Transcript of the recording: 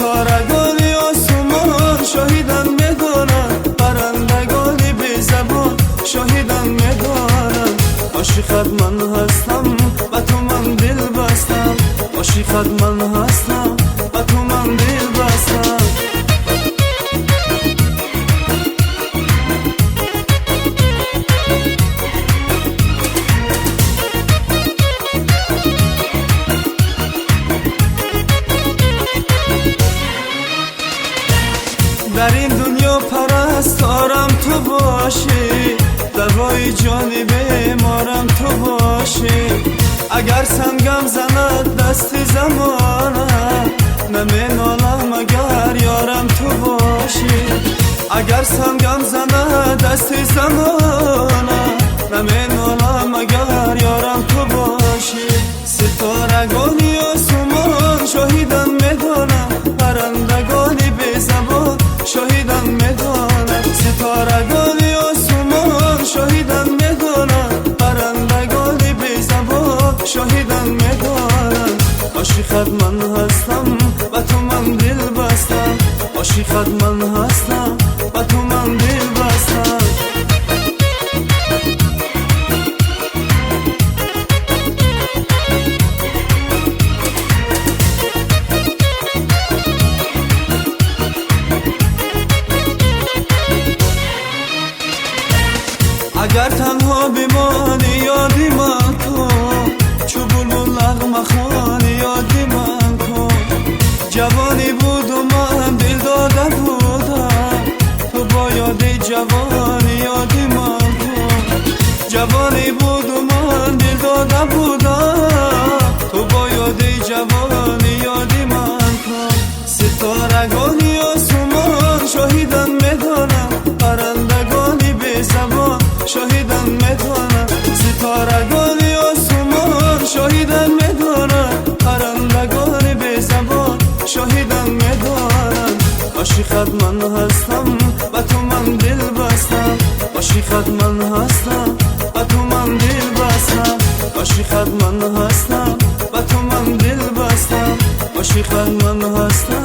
ستارگانی آسمان شاهدم میدانم، پرندگانی بی زبان شاهدم میدانم. عاشقت من هستم و تو من دل بستم، عاشقت من هستم و تو من دل بستم. در این دنیا پرستارم تو باشی، دوای جان بیمارم تو باشی. اگر سنگم زند دست زمانه نمینالم اگر یارم تو باشی. اگر سنگم زند دست زمانه نمینالم اگر یارم تو باشی. ستارگانی آسمان شاهدم میدانم، پرندگانی بی زبان شاهدم میدانم. ستارگانی آسمان شاهدم میدانم، پرندگانی بی زبان شاهدم میدانم. عاشقت من هستم و تو من دل بستم، عاشقت من هستم و تو من دل بستم. اگر تنها بمانی یادی من کن، چو بلبل نغمه خوانی یادی من کن. جوانی بود و من دل داده بودم، تو با یادی جوانی یادی من کن. جوانی بود و من دل داده بودم، تو با یادی جوانی یادی من کن. ستارگانی آسمان شاهدم میدانم، پرندگانی بی زبان شاهدم میدانم. ستارگانی آسمان شاهدم میدانم، پرندگانی بی زبان شاهدم میدانم. عاشقت من هستم و تو من دل بستم، عاشقت من هستم و تو من دل بستم. عاشقت من هستم و تو من دل بستم، عاشقت من هستم